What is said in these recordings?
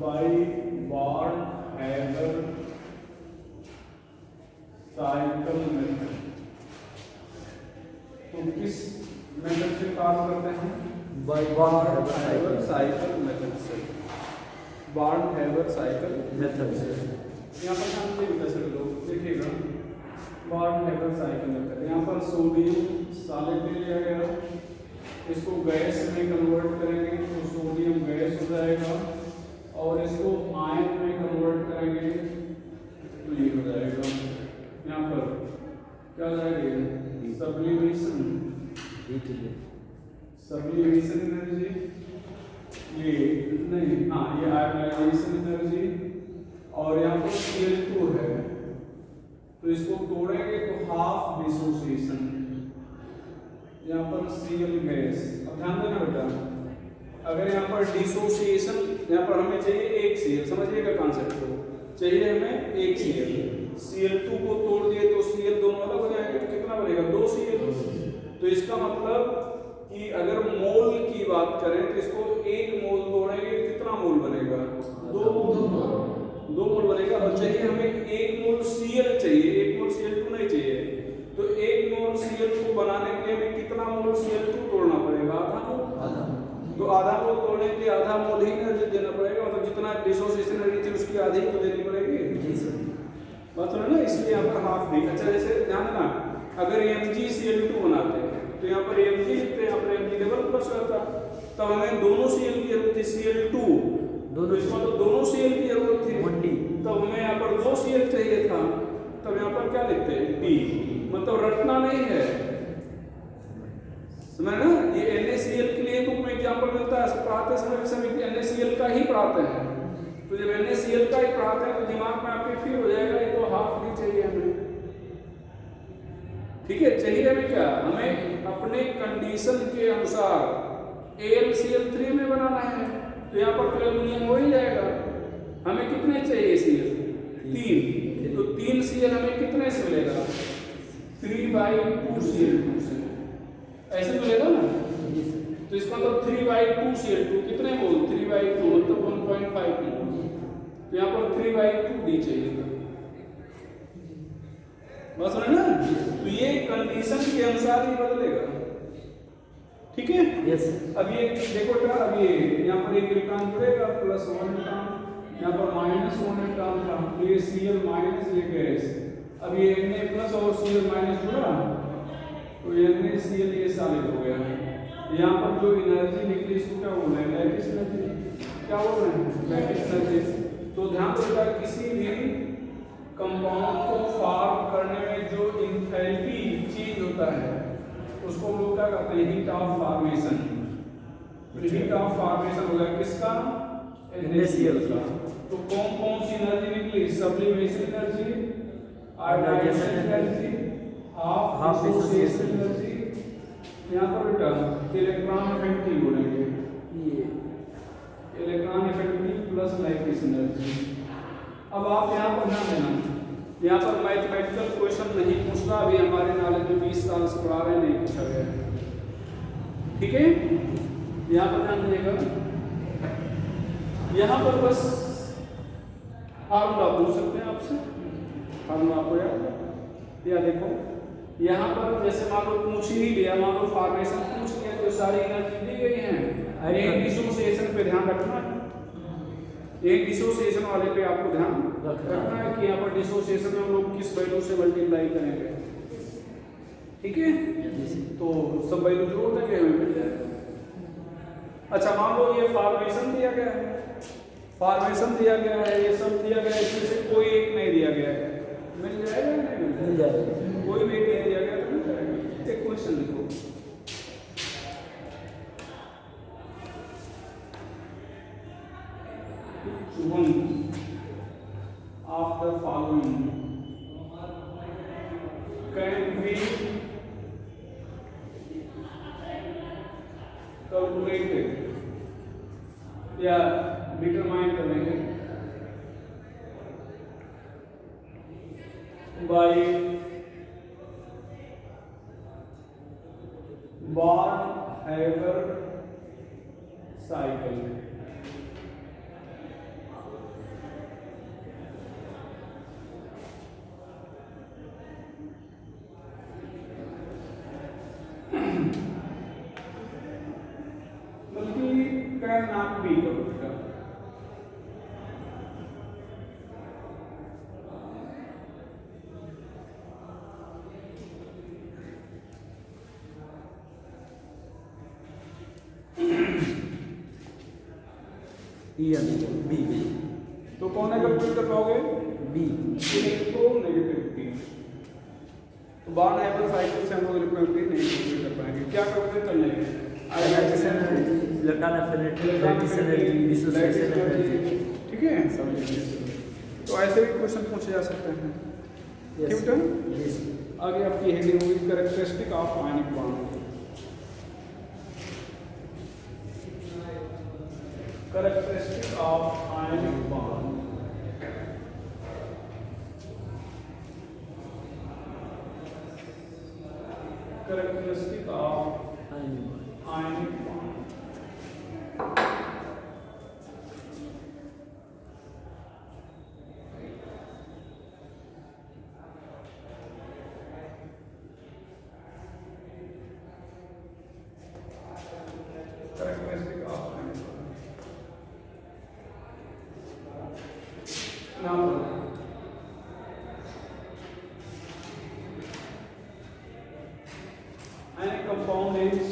By बार्न हैवर cycle method. तो किस मेथड से काम करते हैं? बाय बार्न हैवर साइकिल मेथड से। बार्न हैवर साइकिल मेथड से। यहाँ पर हम देखिएगा सभी लोग, देखिएगा बार्न हैवर साइकिल मेथड। यहाँ पर सोडियम सॉलिड लिया गया, इसको गैस में कन्वर्ट करेंगे तो सोडियम गैस हो जाएगा, और इसको आयन में कन्वर्ट करेंगे तो ये हो जाएगा। यहाँ पर क्या जाएगा? सब्लिमेशन, सब्लिमेशन एनर्जी, ये नहीं, हाँ ये आयनाइजेशन एनर्जी, और यहाँ पर Cl2 है तो इसको तोड़ेंगे तो हाफ डिसोसिएशन, यहाँ पर Cl गैस। अब ध्यान देना बेटा, अगर यहाँ पर डिसोसिएशन, यहाँ पर हमें चाहिए एक Cl, समझिएगा कॉन्सेप्ट को, चाहिए हमें एक Cl, Cl2 को तोड़ दिए तो Cl दोनों अलग हो जाएंगे तो कितना बनेगा? 2 Cl। तो इसका मतलब कि अगर मोल की बात करें तो इसको एक मोल तोड़ेंगे कितना मोल बनेगा? 2 मोल बनेगा। और चाहिए हमें एक मोल Cl चाहिए, एक मोल Cl2 नहीं चाहिए, तो एक मोल Cl2 बनाने के लिए हमें कितना मोल Cl2 तोड़ना पड़ेगा? आधा मोल। तो आधा मोल तोड़ने के लिए आधा मोल ही एनर्जी देना पड़ेगा, मतलब जितना डिसोसिएशन एनर्जी थी उसकी आधी तो देनी पड़ेगी। जी सर। बात सुनो ना, इसलिए यहाँ पर हाफ दी। अच्छा जैसे ध्यान देना, अगर MgCl2 बनाते हैं तो यहाँ पर Mg लिखते हैं, यहाँ पर Mg डबल प्लस रहता, तब हमें दोनों Cl की जरूरत थी, Cl2 दोनों, इसमें तो दोनों Cl की जरूरत थी, तब हमें यहाँ पर 2 Cl चाहिए था, तब यहाँ पर क्या लिखते हैं? D, मतलब रटना नहीं है, समझ ना? ये NaCl के लिए बुक में एग्जाम्पल मिलता है, पढ़ाते समय NaCl का ही पढ़ाते हैं, तो जब NaCl का ही पढ़ाते हैं तो दिमाग में आपके फिर हो जाएगा ये तो हाफ डी चाहिए हमें। ठीक है, चाहिए हमें क्या? हमें अपने कंडीशन के अनुसार AlCl3 में बनाना है, तो यहाँ पर तो एल्यूमिनियम हो ही जाएगा। हमें कितने चाहिए Cl? 3, तो 3 Cl हमें कितने से मिलेगा? 3/2 Cl2 से, ऐसे मिलेगा ना? तो इसका मतलब 3/2 Cl2 कितने मोल? 3/2 मतलब 1.5 मोल, तो यहाँ पर 3/2 D चाहिए, बस है ना? तो ये कंडीशन के अनुसार ही बदलेगा, ठीक है? यस। अब ये देखो बेटा, अब ये यहाँ पर एक इलेक्ट्रॉन जुड़ेगा प्लस 1 इलेक्ट्रॉन, यहाँ पर -1 इलेक्ट्रॉन था, तो ये Cl माइनस ये गैस, अब ये Na प्लस और Cl माइनस जुड़ा तो NaCl ये सॉलिड हो गया। यहाँ पर जो एनर्जी निकली इसको क्या बोल रहे हैं? Lattice energy. क्या बोल रहे हैं? Lattice energy. तो ध्यान रखिएगा, किसी भी कंपाउंड को फॉर्म करने में जो इंथैल्पी चेंज होता है उसको हम लोग क्या कहते हैं? Heat of formation. Heat of formation हो गया किसका? NaCl का। तो कौन कौन सी एनर्जी निकली? Sublimation energy, ionisation energy, half dissociation energy, यहाँ पर बेटा इलेक्ट्रॉन इफेक्टिव बोलेंगे, ये electron effective plus lattice energy. अब आप यहाँ पर ध्यान देना, यहाँ पर मैथमेटिकल क्वेश्चन नहीं पूछना, अभी हमारे नॉलेज में 20 साल से पढ़ा रहे, नहीं पूछा गया, ठीक है? यहाँ पर ध्यान दीजिएगा, यहाँ पर बस फार्मूला पूछ सकते हैं आपसे, फार्मूला आपको याद या देखो यहाँ पर जैसे मान लो पूछ ही लिया, मान लो फॉर्मेशन पूछ लिया तो सारी एनर्जी दी गई है। एक डिसोसिएशन पे ध्यान रखना है, एक डिसोसिएशन वाले पे आपको ध्यान रखना है कि यहाँ पर डिसोसिएशन में हम लोग किस वैल्यू से मल्टीप्लाई करेंगे, ठीक है? तो सब वैल्यू जोड़ देंगे, हमें मिल जाएगा। अच्छा मान लो ये फॉर्मेशन दिया गया है, फॉर्मेशन दिया गया है, ये सब दिया गया है, इसमें से कोई एक नहीं दिया गया है, मिल जाएगा या नहीं मिल जाएगा? कोई भी नहीं दिया गया तो मिल जाएगा। एक क्वेश्चन लिखो, one of the following can be calculated या डिटरमाइन करेंगे by Born-Haber cycle। Can not be का बेटा। बी बी तो कौन है कंप्लीट कर पाओगे? B electronegativity. तो बार हाइपर साइकिल से हम लोग इलेक्ट्रोनेगेटिविटी नहीं कंप्लीट कर पाएंगे। क्या कंप्लीट कर लेंगे? Ionisation energy, electron affinity, lattice energy, dissociation energy, ठीक है समझिए। तो ऐसे भी क्वेश्चन पूछे जा सकते हैं। ठीक है, यस। आगे आपकी हेडिंग होगी characteristic of ionic bond. Characteristic of ionic bond. Characteristic of ionic bond. Characteristic of ionic bond. Now, ionic compound is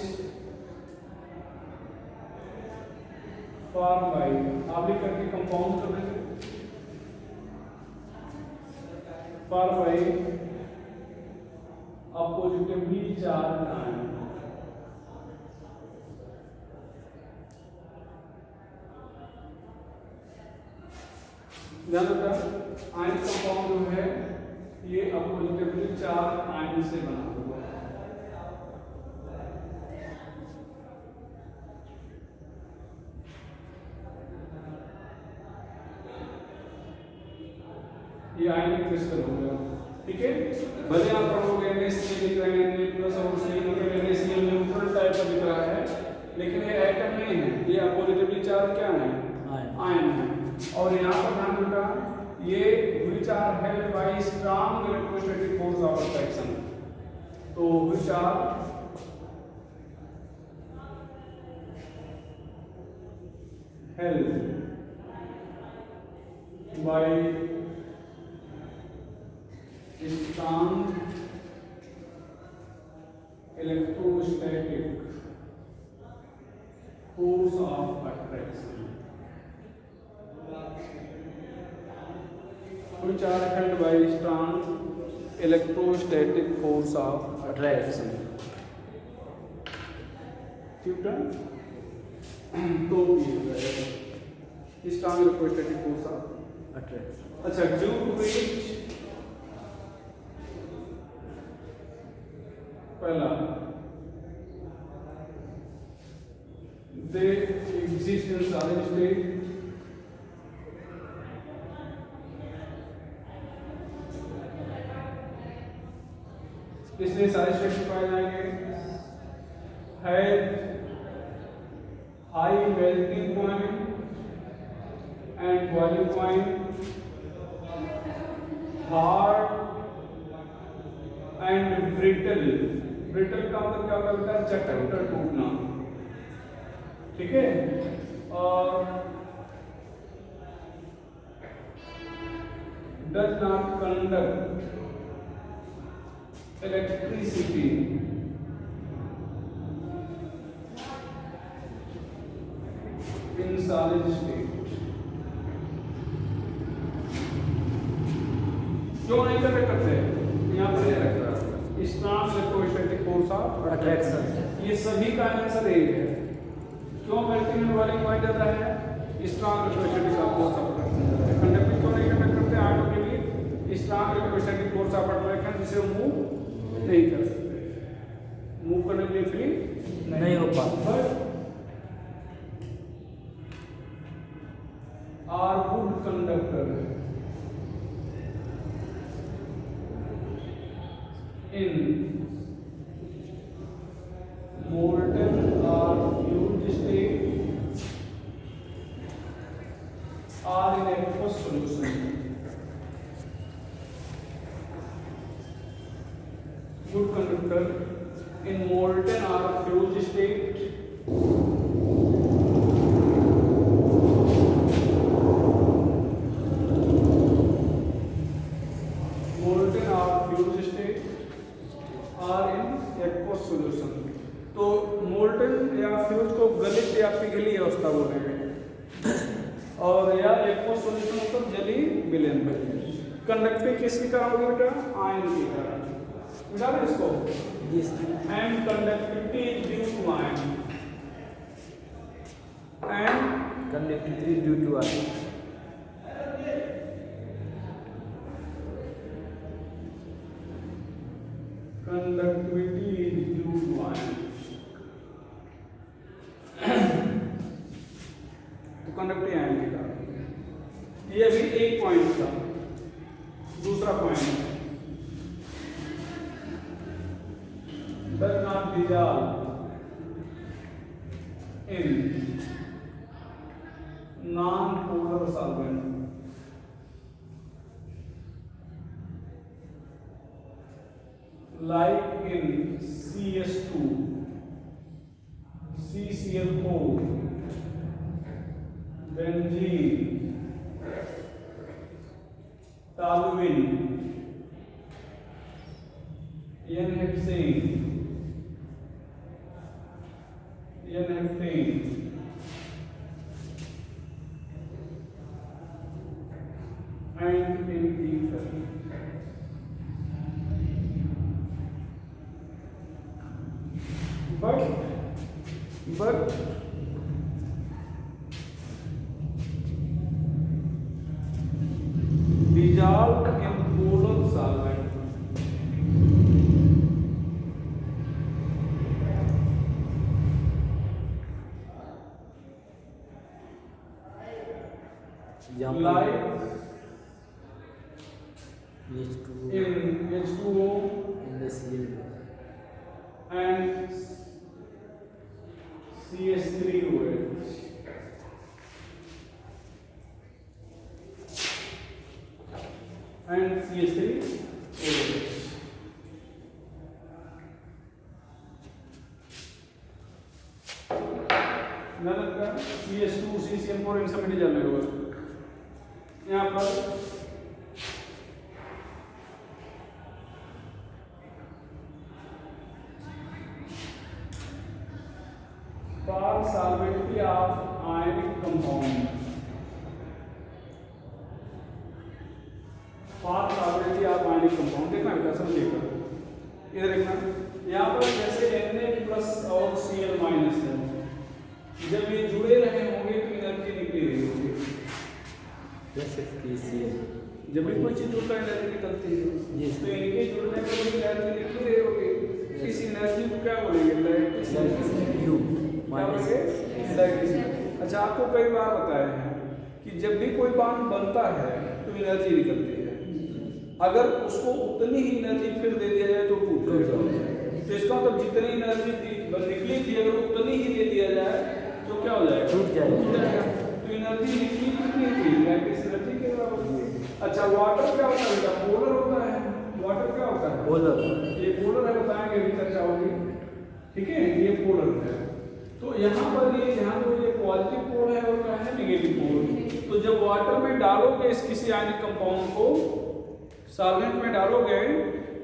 formed by, आप भी करके कंपाउंड कर देंगे, formed by oppositively charged ion। ध्यान रखना, आयनिक कंपाउंड जो है ये oppositively charged आयन से बना हुआ है। ये आयनिक क्रिस्टल हो गया। ठीक है, भले आप पढ़ोगे NaCl लिख रहे हैं, Na प्लस और Cl मतलब NaCl न्यूट्रल टाइप का दिख रहा है, लेकिन ये एटम नहीं है, ये पॉजिटिवली चार्ज क्या है? आयन है। और यहाँ पर ध्यान रखना, ये which are held by strong electrostatic force of attraction. तो which are held by strong electrostatic force of attraction, which are held by strong electrostatic force of attraction। ठीक है, तो ये strong electrostatic force of attraction। अच्छा, due to which पहला they exist in solid state, इसलिए सारे state पाए जाएंगे। Have high melting point and boiling point, hard and brittle. Brittle का मतलब क्या होता है? चटर टूटना। ठीक है, और does not conduct electricity in solid state. क्यों नहीं करते? यहाँ पर ये रख रहा है strong electrostatic force of attraction. ये सभी का आंसर एक है। क्यों मेल्टिंग एंड बॉइलिंग पॉइंट आता है? Strong electrostatic force of attraction. Conducting क्यों नहीं कंडक्ट करते? आयनों के लिए strong electrostatic force of attraction, जिसे मूव नहीं कर सकते, मूव करने के लिए फ्री नहीं हो पाता। Are good conductor in molten or fused state or in aqueous solution। Good conductor in molten or fused state और या एक्वस सॉल्यूशन मतलब जली विलेन बने। कंडक्टिव किसके कारण होगी बेटा? आयन के कारण। मिटा दे इसको। Yes. And conductivity is due to ion and Conductivity due to ion. conductivity is due to ion। तो कंडक्टिव आयन के कारण। ये अभी एक पॉइंट था। दूसरा point does not dissolve in non-polar solvent like in CS2, CCl4, benzene, toluene, N-hexane, N-hexane, and in ether। But dissolved in polar solvent। Like H2O in H2O in the Cl and CS3OH and CS3OH। CS2 CCl4 इन सब में डालने होगा। यहाँ पर for solidity of ionic compound, for solidity of ionic compound देखना बेटा, समझिएगा। इधर देखना, यहाँ पर जैसे Na+ और Cl- है, जब ये जुड़े रहे होंगे तो एनर्जी निकली रही होगी। जब भी कोई चीज जुड़ता है एनर्जी निकलती है। Yes. तो इनके जुड़ने पर भी एनर्जी निकल रही होगी। इस एनर्जी को क्या बोलेंगे? लैटिस। अच्छा, आपको कई बार बताया है कि जब भी कोई बांड बनता है तो एनर्जी निकलती है। अगर उसको उतनी ही एनर्जी फिर दे दिया जाए तो टूट जाएगा। तो इसका मतलब जितनी एनर्जी निकली थी अगर उतनी ही दे दिया जाए तो क्या हो जाएगा? टूट जाएगा। तो एनर्जी निकली कितनी थी? लैटिस एनर्जी के बराबर थी। अच्छा, वाटर क्या होता है? पोलर होता है। वाटर क्या होता है? पोलर। ये पोलर है, बताएंगे अभी चर्चा होगी। ठीक है, ये पोलर है। तो यहाँ पर ये ध्यान दो, ये पॉजिटिव पोल है और क्या है? Negative pole. तो जब वाटर में डालोगे इस किसी आयनिक कंपाउंड को, सॉल्वेंट में डालोगे,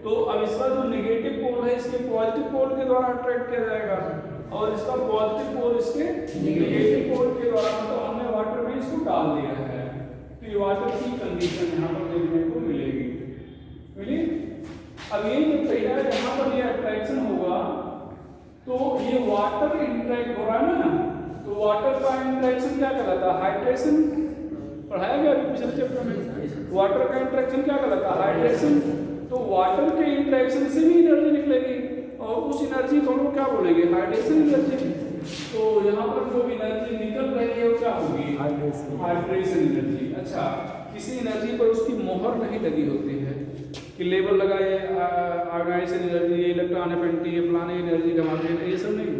तो अब इसका जो नेगेटिव पोल है इसके पॉजिटिव पोल के द्वारा अट्रैक्ट किया जाएगा और इसका पॉजिटिव पोल इसके नेगेटिव पोल के द्वारा, तो हमने वाटर में इसको डाल दिया है। तो ये वाटर की कंडीशन यहाँ पर देखने को मिलेगी। मिली? अब ये जो पहला जहाँ पर ये अट्रैक्शन होगा तो ये वाटर इंटरेक्ट हो रहा है ना, तो वाटर का इंटरेक्शन क्या कहलाता है? हाइड्रेशन। पढ़ाया गया अभी पिछले चैप्टर में। वाटर का इंटरेक्शन क्या कहलाता है? हाइड्रेशन। तो वाटर के इंटरेक्शन से भी एनर्जी निकलेगी और उस एनर्जी को हम क्या बोलेंगे? Hydration energy. तो यहाँ पर जो एनर्जी निकल रही है वो क्या होगी? Hydration energy. अच्छा, किसी एनर्जी पर उसकी मोहर नहीं लगी होती है कि लेबल लगा ये आयोनाइजेशन एनर्जी, ये इलेक्ट्रॉन एफिनिटी, ये फलाने एनर्जी, ढमाके, ये सब नहीं।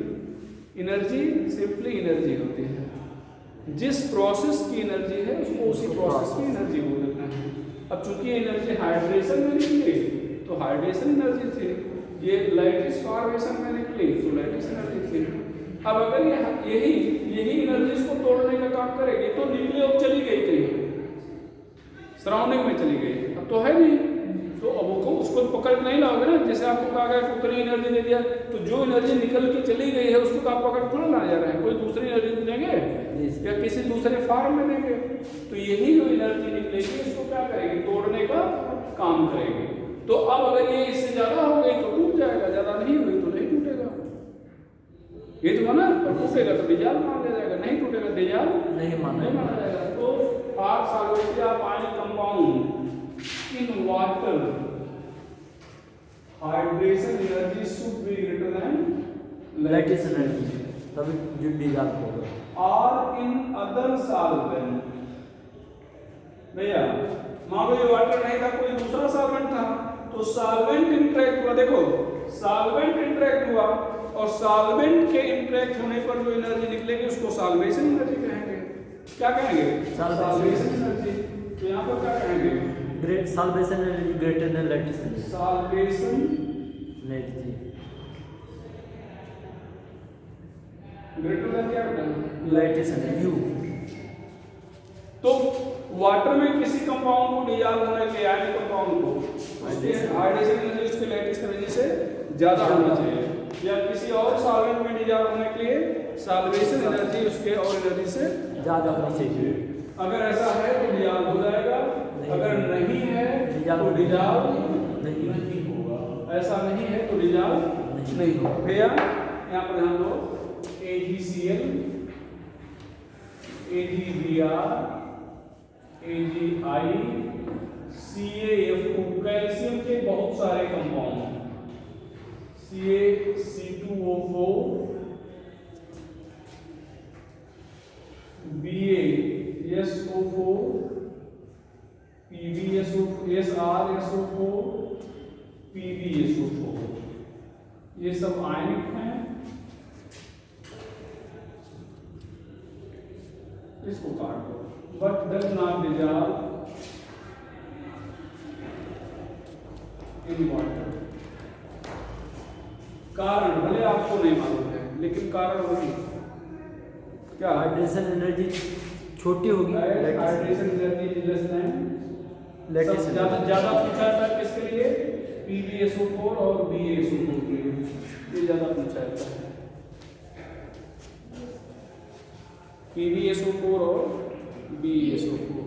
एनर्जी सिंपली एनर्जी होती है। जिस प्रोसेस की एनर्जी है उसको उसी प्रोसेस की एनर्जी बोल देते हैं। अब चूंकि एनर्जी हाइड्रेशन में निकली तो हाइड्रेशन एनर्जी थी, ये लैटिस फॉर्मेशन में निकली तो लैटिस एनर्जी थी। अब अगर यही एनर्जी इसको तोड़ने का काम करेगी तो निकली और चली गई कहीं, सराउंडिंग में चली गई, अब तो है नहीं। तो अब वो उसको पकड़ के नहीं लाओगे ना, जैसे आपको कहा गया कि उतनी एनर्जी दे दिया, तो जो एनर्जी निकल के चली गई है उसको तो आप पकड़ थोड़ा लाने जा रहे हैं, कोई दूसरी एनर्जी देंगे या किसी दूसरे फॉर्म में देंगे। तो यही जो एनर्जी निकलेगी इसको क्या करेगी, तोड़ने का काम करेगी। तो अब अगर ये इससे ज्यादा हो गई तो टूट जाएगा, ज्यादा नहीं हुई तो नहीं टूटेगा। ये तो ना, और टूटेगा तो डिजाल मान लिया जाएगा, नहीं टूटेगा डिजाल नहीं माना जाएगा। तो आर सॉल्वेंट या पानी compound in water, hydration energy should be greater than lattice energy, तभी जो डिजॉल्व होगा। और in other solvent, भैया मान लो ये वाटर नहीं था, कोई दूसरा सॉल्वेंट था, तो सॉल्वेंट इंटरेक्ट हुआ, देखो सॉल्वेंट इंटरेक्ट हुआ और सॉल्वेंट के इंटरेक्ट होने पर जो एनर्जी निकलेगी उसको सॉल्वेशन एनर्जी कहेंगे। क्या कहेंगे? Solvation energy. तो यहाँ पर क्या कहेंगे? Great solvation energy greater than lattice energy. Solvation energy greater than क्या होता है? Lattice energy. यू तो वाटर में किसी कंपाउंड को डिसॉल्व होने के लिए, आयनिक कंपाउंड को, उसकी हाइड्रेशन एनर्जी उसकी लैटिस एनर्जी से ज्यादा होना चाहिए, या किसी और सॉल्वेंट में डिसॉल्व होने के लिए सॉल्वेशन एनर्जी उसके और एनर्जी से ज्यादा होनी चाहिए। अगर ऐसा है तो डिसॉल्व हो जाएगा, अगर नहीं है तो डिसॉल्व नहीं होगा, ऐसा नहीं है तो डिसॉल्व नहीं होगा। भैया यहाँ पर हम लोग AgCl, AgBr, AgI, CaF2, calcium के बहुत सारे compound, CaC2O4, BaSO4, PbSrSO4, PbSO4, ये सब आयनिक हैं। इसको काट दो, but does not dissolve in water. कारण भले आपको नहीं मालूम है, लेकिन कारण वही क्या? हाइड्रेशन एनर्जी छोटी होगी, hydration energy less than lattice. ज्यादा पूछा था किसके लिए? PbSO4 और BaSO4 के लिए, ये ज्यादा पूछा था। PbSO4 और BaSO4।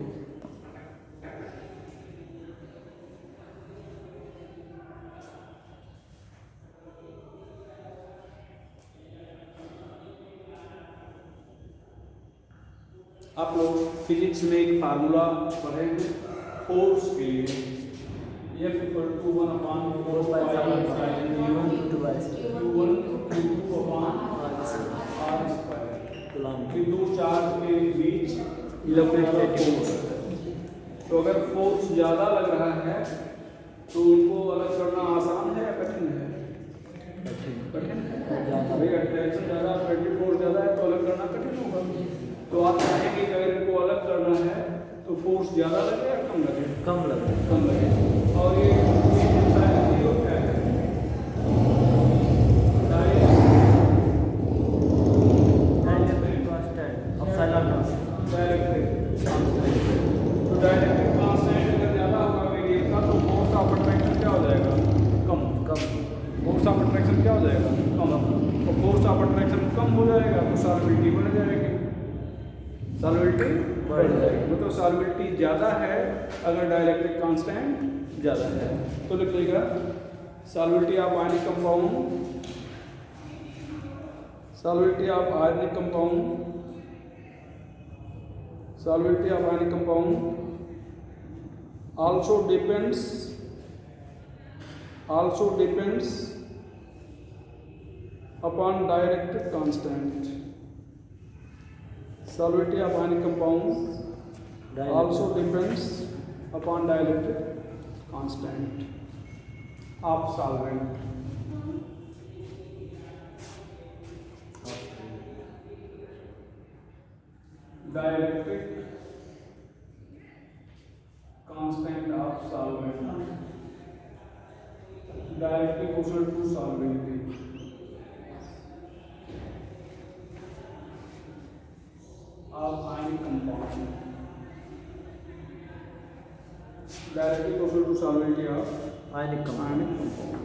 आप लोग फिजिक्स में एक फार्मूला पढ़ेंगे फोर्स के लिए, F इक्वल टू 1/4 दो चार्ज के बीच इलेक्ट्रिक फोर्स। तो अगर फोर्स ज़्यादा लग रहा है तो उनको अलग करना आसान है या कठिन है? कठिन है। भाई अट्रैक्शन ज़्यादा, अट्रैक्टिव फोर्स ज़्यादा है तो अलग करना कठिन होगा। तो आप चाहेंगे कि अगर इनको अलग करना है तो फोर्स ज़्यादा लगे या कम लगे? कम लगे। कम लगे। और ये क्या है? तो डायरेक्ट्रिक कांस्टेंट अगर ज़्यादा होगा मीडियम का तो फोर्स ऑफ अट्रैक्शन क्या हो जाएगा? कम। फोर्स ऑफ अट्रैक्शन क्या हो जाएगा? कम। और फोर्स ऑफ अट्रैक्शन कम हो जाएगा तो सॉल्युबिलिटी बढ़ जाएगी, सॉल्युबिलिटी बढ़ जाएगी। मतलब सॉल्युबिलिटी ज़्यादा है अगर डायरेक्ट्रिक कांस्टेंट ज़्यादा है। तो लिख लेगा solubility of ionic compound, solubility of ionic compound, solubility of ionic compound also depends upon dielectric constant. Solubility of ionic compound also depends upon dielectric constant of solvent. Dielectric constant of solvent, directly proportional to solubility of ionic compound. Directly proportional to solvency of ionic compound. ionic compound.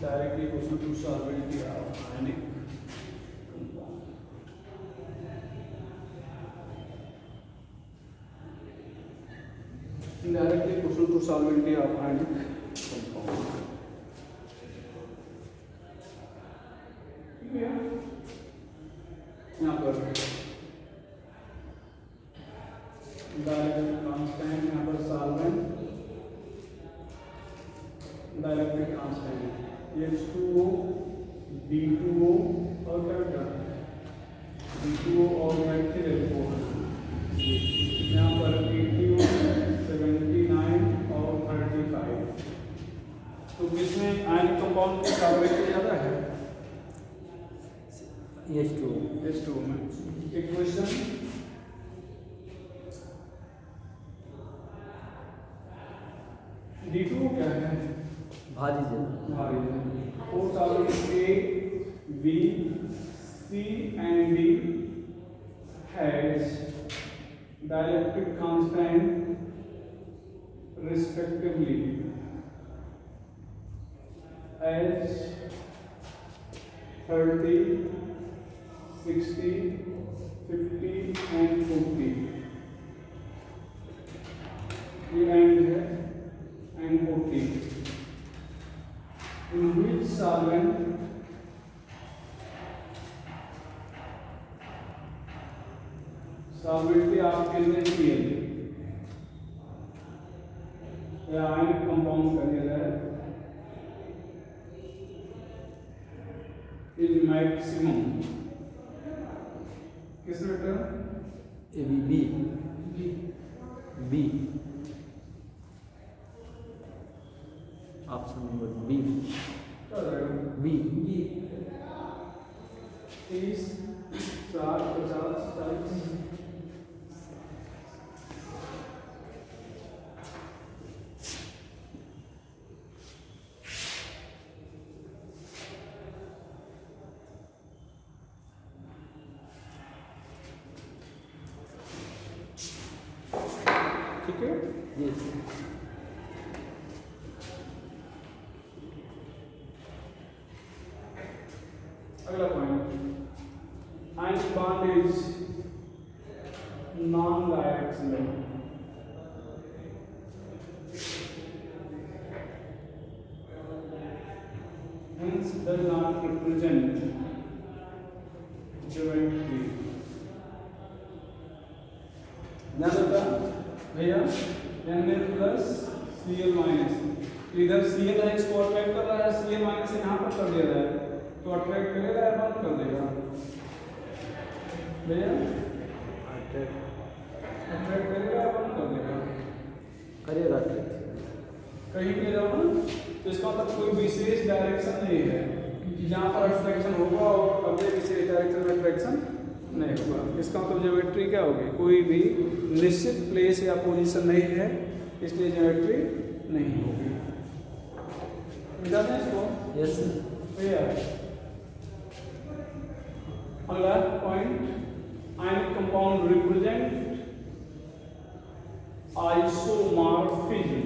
Directly proportional to solvency of ionic compound. Indirectly proportional to solvency of ionic compound. ठीक है, यहाँ पर direct constant, यहाँ पर solvent, direct constant, ये H2O, D2O और क्या क्या D2O और मेथिल यहाँ पर PTO 79 और 35। तो किसमें आयनिक कंपाउंड की सॉल्वेंटी ज़्यादा है? H2O में। एक क्वेश्चन, D2O क्या है? भारी जल। भारी जल। Four solvents A, B, C and D has dielectric constant respectively as 30, 60, 50 and 40. ये एंड है and 40. In which solvent of NaCl या आयनिक कंपाउंड का दिया है इज मैक्सिमम किस letter? B option number B. B 30, 40, 50, 40। ठीक है, यस। अगला point, ionic bond is non directional. Hence does not represent geometry. ध्यान रखना भैया, Na+Cl-, इधर Cl है, इसको अट्रैक्ट कर रहा है, Cl- यहाँ पर कर दिया है, तो अट्रैक्ट करेगा या बंद कर देगा भैया? अट्रैक्ट करेगा या बंद कर देगा? करेगा। कहीं पे जाओ ना, तो इसका मतलब कोई विशेष डायरेक्शन नहीं है कि जहाँ पर अट्रैक्शन होगा और अगले विशेष डायरेक्शन में अट्रैक्शन नहीं होगा। इसका मतलब ज्योमेट्री क्या होगी? कोई भी निश्चित प्लेस या पोजीशन नहीं है, इसलिए ज्योमेट्री नहीं होगी। समझाते हैं इसको? यस भैया अगला point, ionic compound represent isomorphism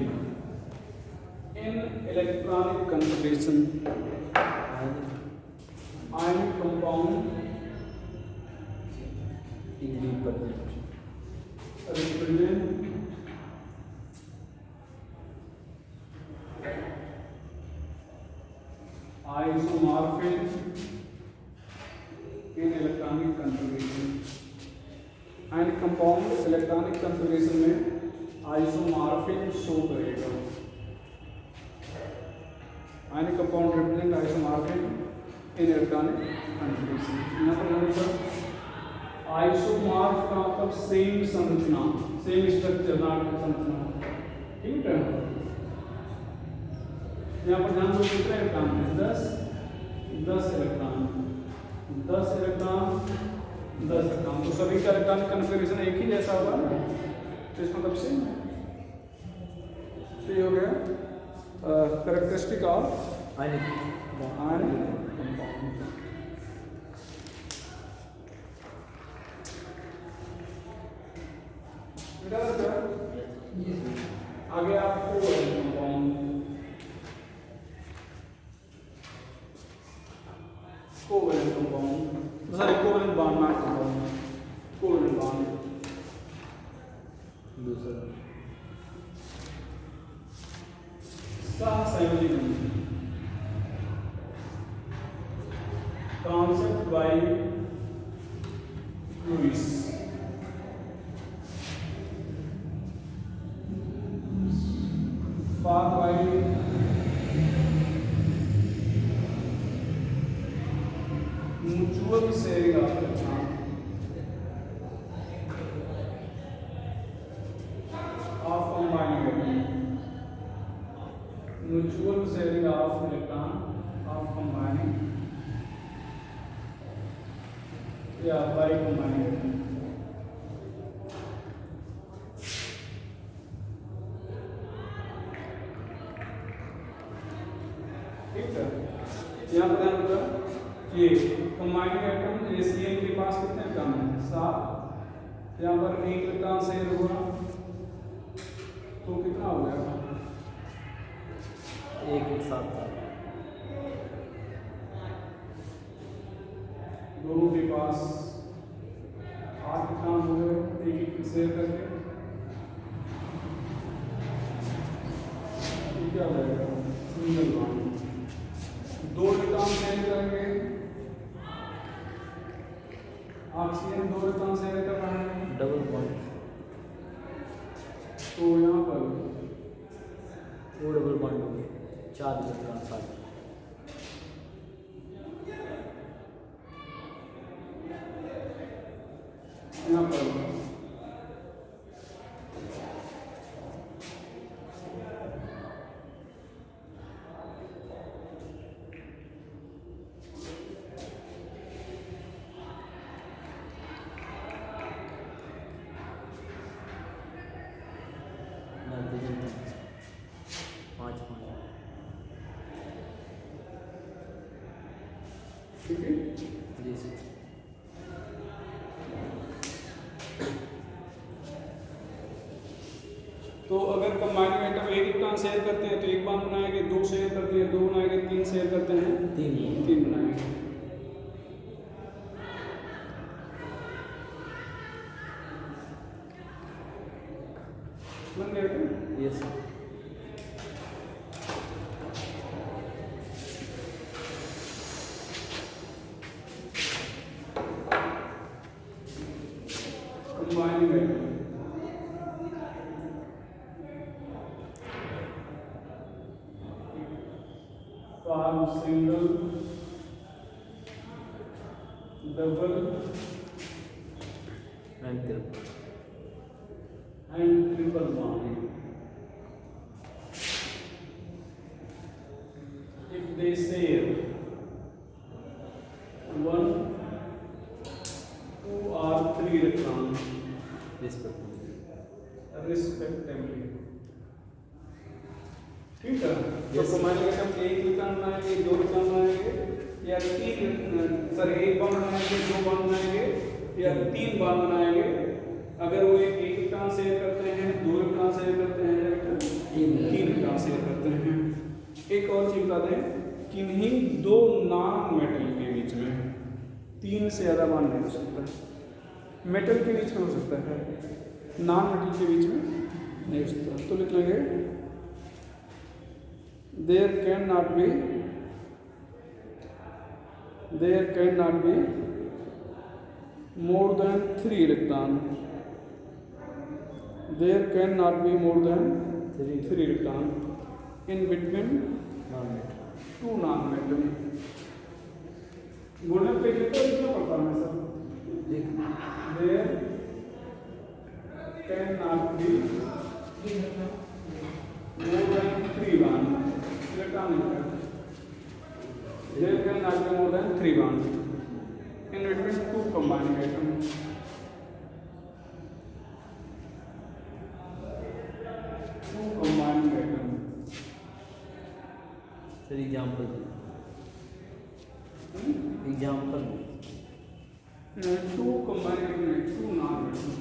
in electronic conformation. Ionic compound represent isomorphism in electronic conformation. Ionic compound electronic conformation में आइसोमॉर्फिज्म शो करेगा। Ionic compound represent isomorphism in electronic conformation. यहाँ पर आइसोमॉर्फ का मतलब सेम संरचना, सेम स्ट्रक्चर, नाम की संरचना। ठीक है, यहाँ पर ध्यान दो, कितने इलेक्ट्रॉन है? 10 इलेक्ट्रॉन, 10 इलेक्ट्रॉन, 10 इलेक्ट्रॉन। तो सभी का इलेक्ट्रॉनिक कन्फिगरेशन एक ही जैसा होगा ना, तो इसका मतलब सेम है। तो ये हो गया characteristic of ionic compound. Covalent compound, sorry covalent bond not compound, covalent bond. दूसरा सहसंयोजन concept by Lewis। Far by mutual sharing of electron of combining electron, mutual sharing of electron of combining, yeah, by combining electron। ठीक है, यहाँ पर ध्यान रखना कि combining atom ACL के पास कितने इलेक्ट्रॉन हैं? 7। यहाँ पर एक इलेक्ट्रॉन शेयर हुआ तो कितना हो गया? एक साथ था। दोनों के पास 8 इलेक्ट्रॉन हो गए एक एक शेयर करके। ये क्या हो जाएगा? Single bond. 2 इलेक्ट्रॉन शेयर करेंगे, ऑक्सीजन 2 इलेक्ट्रॉन शेयर कर रहा है, डबल बॉन्ड, तो यहाँ पर वो डबल बॉन्ड हो गए, 4 इलेक्ट्रॉन साथ। यहाँ पर नाइट्रोजन 5 ठीक है। जी सर। तो अगर कंबाइनिंग एटम एक इलेक्ट्रॉन शेयर करते हैं तो एक बॉन्ड बनाएंगे, 2 शेयर करते हैं 2 बनाएंगे, 3 शेयर करते हैं 3 बनाएंगे। बन गया क्या? Yes sir. Combining atom form single, double and triple bond if they share 1, 2 or 3 electrons respectively। ठीक है, तो कंबाइनिंग एटम एक इलेक्ट्रॉन बनाएंगे, 2 इलेक्ट्रॉन बनाएंगे या 3 सॉरी एक बॉन्ड बनाएंगे, 2 बॉन्ड बनाएंगे या 3 बॉन्ड बनाएंगे। अगर वो एक इलेक्ट्रॉन शेयर करते हैं, 2 इलेक्ट्रॉन शेयर करते हैं या 3 इलेक्ट्रॉन शेयर करते हैं। एक और चीज बता दें, किन्हीं 2 नॉन मेटल के बीच में 3 से ज़्यादा बॉन्ड नहीं हो सकता। मेटल के बीच में हो सकता है, नॉन मेटल के बीच में नहीं हो सकता। तो लिख लेंगे there cannot be more than 3 electron, there cannot be more than 3 electron in between 2 non-metal। बोलने पे कितना पड़ता है sir? there cannot be more than 3 bond electron, there cannot be more than 3 bond in between 2 combining atoms। Sir example 2 combining 2 non-metal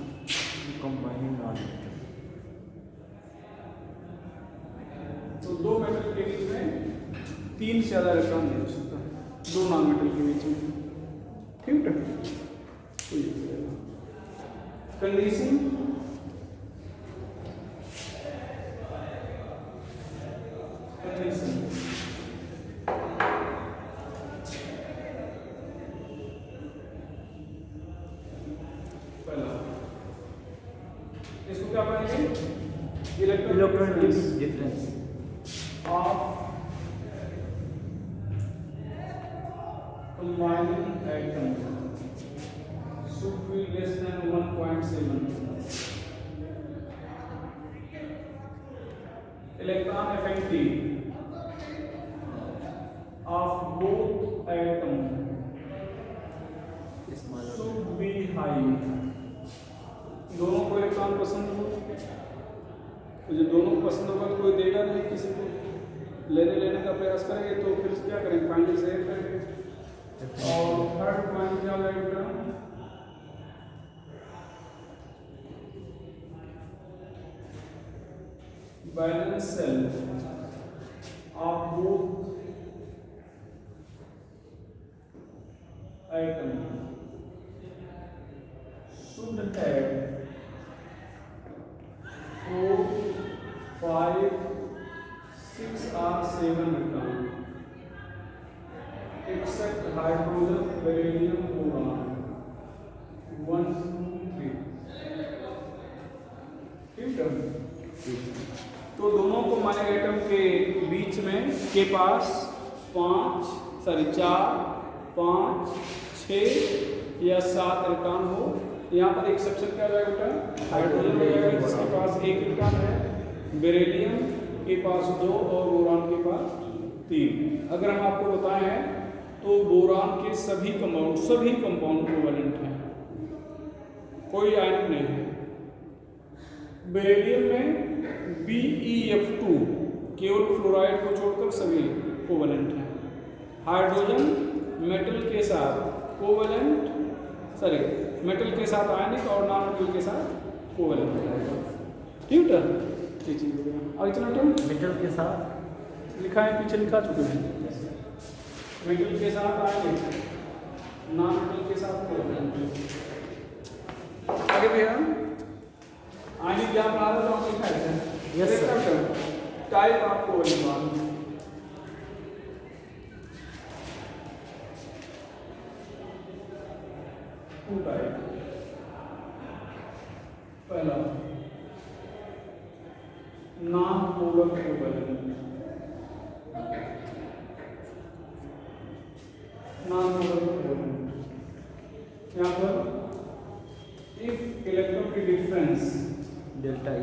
combining non तो 2 metal के बीच में 3 से ज़्यादा इलेक्ट्रॉन नहीं हो सकता। दो नॉन मेटल के बीच में, ठीक है। तो ये कंडीशन पहला, इसको क्या पढ़ेंगे? Electronic difference of combining atoms should be less than 1.7. Electron affinity of both atoms should be high. दोनों को इलेक्ट्रॉन पसंद हो, तो जब दोनों को पसंद होगा तो कोई देगा नहीं, किसी को लेने का प्रयास करेंगे, तो फिर क्या करेंगे? फाइनल से करेंगे। और थर्ड पॉइंट क्या होगा? Balance sale of both item should have 4, 5, 6 or 7 electron except hydrogen, beryllium, boron 1, 2, 3, ठीक है। तो दोनों को माने एटम के बीच में के पास 4, 5, 6 या 7 इलेक्ट्रॉन हो। यहाँ पर एक्सेप्शन क्या रहेगा बेटा? हाइड्रोजन रहेगा जिसके पास 1 इलेक्ट्रॉन है, बेरिलियम के पास 2 और बोरान के पास 3। अगर हम आपको बताएं हैं तो बोरान के सभी कंपाउंड कोवैलेंट हैं, कोई आयनिक नहीं है। बेरिलियम में BeF2 केवल फ्लोराइड को छोड़कर सभी कोवैलेंट हैं। हाइड्रोजन मेटल के साथ मेटल के साथ आयनिक और नॉन मेटल के साथ कोवैलेंट रहेगा, ठीक है। आगे चलो टर्म मेटल के साथ लिखा है, पीछे लिखा चुके हैं। मेटल के साथ आयनिक, नॉन मेटल के साथ कोवैलेंट। आगे भैया आयनिक क्या बना रहा था लिखा है? Yes sir. Type of covalent bond, two type. पहला नॉन पोलर कोवैलेंट, यहाँ पर इफ इलेक्ट्रॉन की difference delta E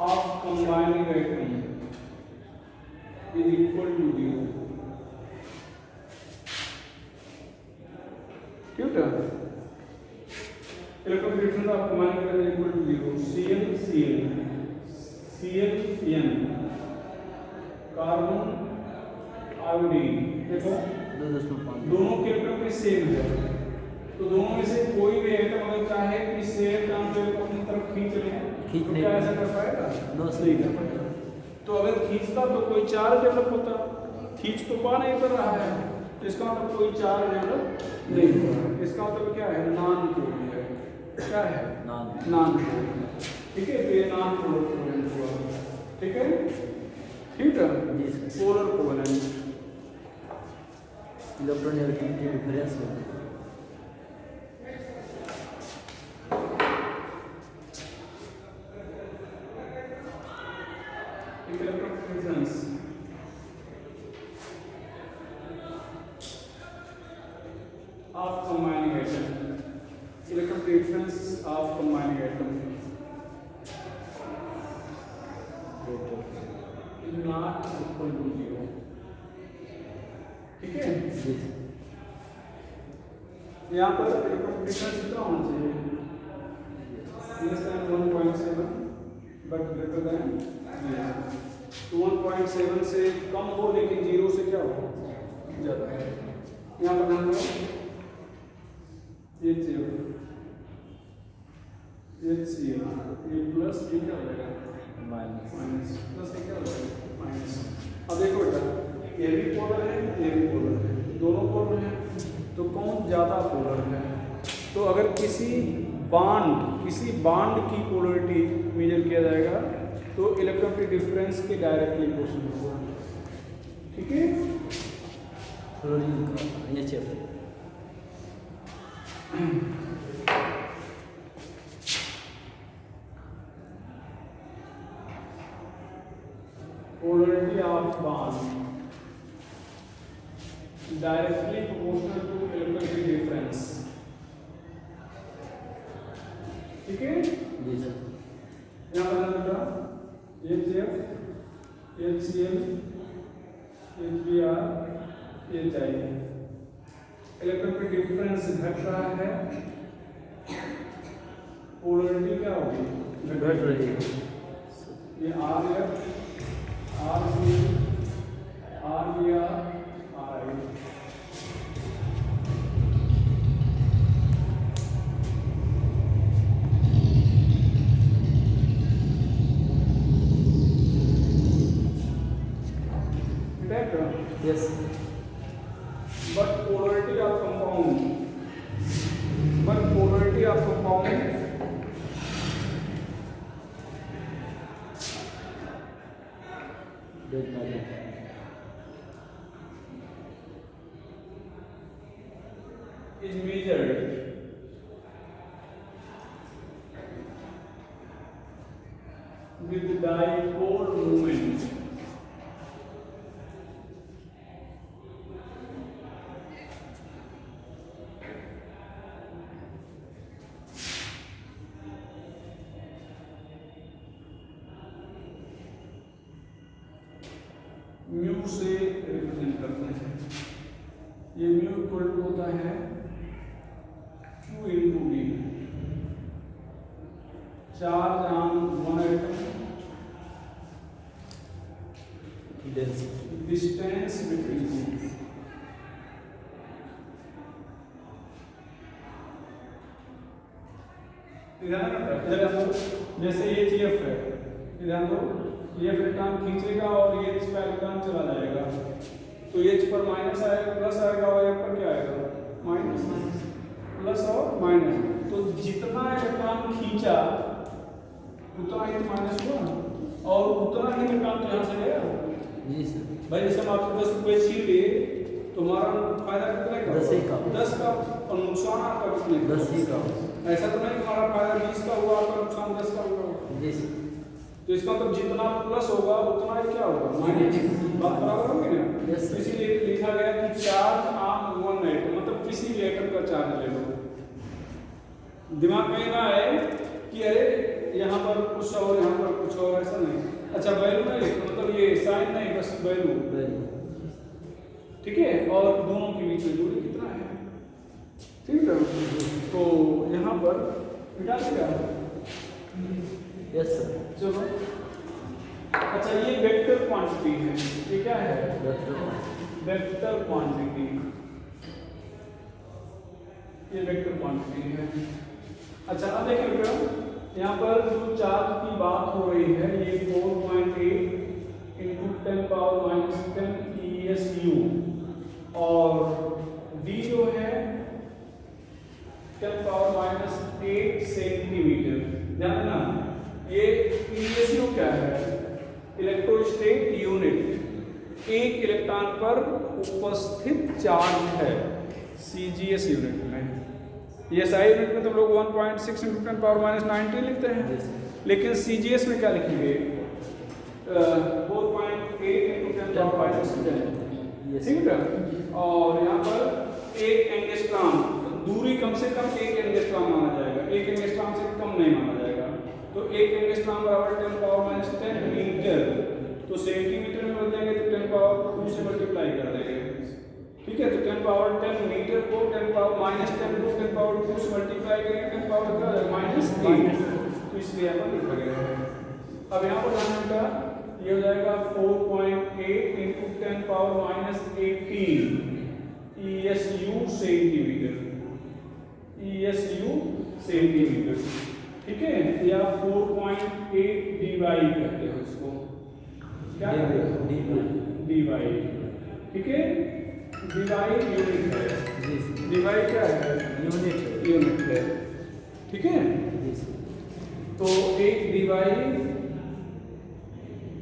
of combining atom is equal to 0, ठीक है। Electron difference of combining atom is equal to 0। ClCl carbon iodine, देखो 2.5 दोनों के electron same है, तो दोनों में से कोई भी एटम अगर चाहे कि सेम ट्रांसफर को अपनी तरफ खींच ले, खींच तो नहीं क्या ऐसा कर पाएगा? नहीं कर पाएगा। तो अगर खींचता तो कोई चार्ज डेवलप होता, खींच तो पा नहीं कर रहा है, तो इसका मतलब कोई चार्ज डेवलप नहीं हो रहा है। इसका मतलब क्या है? नॉन पोलर है। क्या है? नॉन पोलर, ठीक है। तो ये नॉन पोलर कोवैलेंट हुआ, ठीक है, ठीक है। पोलर कोवैलेंट इलेक्ट्रोनेगेटिविटी डिफरेंस है। of combining atom. Electron difference of combining atom is not equal to 0. ठीक है? यहाँ पर इलेक्ट्रॉन डिफरेंस कितना होना चाहिए? Less than 1.7 but greater than 0. तो 1.7 से कम हो लेकिन 0 से क्या हो? ज़्यादा है। यहाँ पर ध्यान दो, ये प्लस ये क्या हो जाएगा? माइनस प्लस ये क्या हो जाएगा? माइनस। अब देखो बेटा ये भी पोलर है, ये भी पोलर है, दोनों पोलर हैं। तो कौन ज़्यादा पोलर है? तो अगर किसी बांड की पोलरिटी मेजर किया जाएगा तो इलेक्ट्रोस्टैटिक डिफरेंस के डायरेक्टली प्रोपोर्शनल होगा। ठीक है, फ्लोरीन का HF polarity of bond directly proportional to electrostatic difference। ठीक है, जी सर। यहाँ पर बेटा HF, HCl, HBr, HI electrostatic difference घट रहा है, पोलरिटी क्या होगी? घट रही है। ये RF, RCl, RBr, RI Yes. but polarity of compound Does not matter. is measured with dipole moment mu से रिप्रेजेंट करते हैं। ये म्यू इक्वल टू होता है Q into D, charge on one atom, Density. Distance between two. जैसे ये TF है, ध्यान दो, ये इलेक्ट्रॉन खींचेगा और ये इस पर इलेक्ट्रॉन चला जाएगा, तो H पर माइनस आएगा, प्लस आएगा, और F पर क्या आएगा? माइनस। प्लस और माइनस, तो जितना इलेक्ट्रॉन खींचा उतना ही माइनस हुआ और उतना ही इलेक्ट्रॉन तो यहाँ से गया। जी सर। भाई जैसे हम आपसे 10 रुपये छीन लिए तो हमारा फायदा कितने का? 10 ही का। 10 का, और नुकसान आपका कितने का? 10 ही का। ऐसा तो नहीं कि हमारा फायदा 20 का हुआ, आपका नुकसान 10 का हुआ। जी सर। तो इसका मतलब जितना प्लस होगा उतना ही क्या होगा? माइनस। बात बराबर होगी ना? Yes, sir. इसीलिए लिखा गया कि चार्ज ऑन वन एटम, मतलब किसी भी एटम का चार्ज ले लो। दिमाग में ना आए कि अरे यहाँ पर कुछ और यहाँ पर कुछ और, ऐसा नहीं। अच्छा वैल्यू नहीं लिखो, मतलब ये साइन नहीं, बस वैल्यू। ठीक है, और दोनों के बीच में दूरी कितना है? ठीक है, तो यहाँ पर मिटा देगा। Yes sir. चलो, अच्छा ये वेक्टर क्वांटिटी है, ये क्या है? वेक्टर क्वांटिटी, ये वेक्टर क्वांटिटी है। अच्छा अब देखिए बेटा, यहाँ पर जो चार्ज की बात हो रही है ये 4.8 into 10⁻⁻10 ESU, और D जो है 10⁻⁸ सेंटीमीटर। ध्यान देना, ये ESU क्या है? इलेक्ट्रोस्टैटिक यूनिट, एक इलेक्ट्रॉन पर उपस्थित चार्ज है CGS यूनिट में। ये SI यूनिट में तो लोग 1.6 × 10⁻⁻19 लिखते हैं, लेकिन CGS में क्या लिखेंगे? 4.8 × 10⁻⁻10। ठीक है, और यहाँ पर एक एंगस्ट्रॉम, दूरी कम से कम 1 एंगस्ट्रॉम माना जाएगा, 1 एंगस्ट्रॉम से कम नहीं माना जाएगा। तो 1 एंगस्ट्रॉम बराबर 10⁻⁻10 मीटर, तो सेंटीमीटर में बदलेंगे तो 10⁻2 से मल्टीप्लाई कर देंगे। ठीक है, तो 10⁻10 मीटर को 10⁻⁻10 को 10⁻2 से मल्टीप्लाई करेंगे, 10⁻8, तो इसलिए यहाँ पर लिखा गया है। अब यहाँ पर ध्यान रखना, ये हो जाएगा 4.8 × 10⁻⁻18 ESU सेंटीमीटर, ESU सेंटीमीटर। ठीक है, या 4.8 DY कहते हैं उसको, क्या कहते हैं? DY। ठीक है, डीवाई यूनिट है, जी सर, डीवाई क्या है, यूनिट है। यूनिट है, ठीक है। जी सर, तो एक डीवाई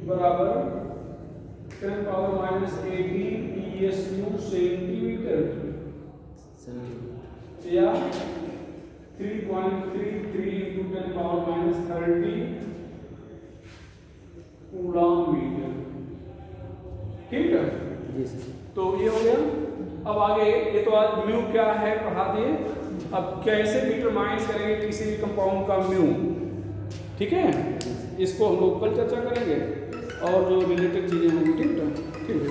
बराबर 10 power minus 18 ESU centimetre centimetre. या 3.33 into 10 power minus 30 coulomb metre, ठीक है। जी सर, तो ये हो गया। अब आगे ये तो आज म्यू क्या है पढ़ा दिए, अब कैसे डिटरमाइन करेंगे किसी भी कंपाउंड का म्यू, ठीक है, इसको हम लोग कल चर्चा करेंगे और जो रिलेटेड चीजें होंगी, ठीक है, ठीक है।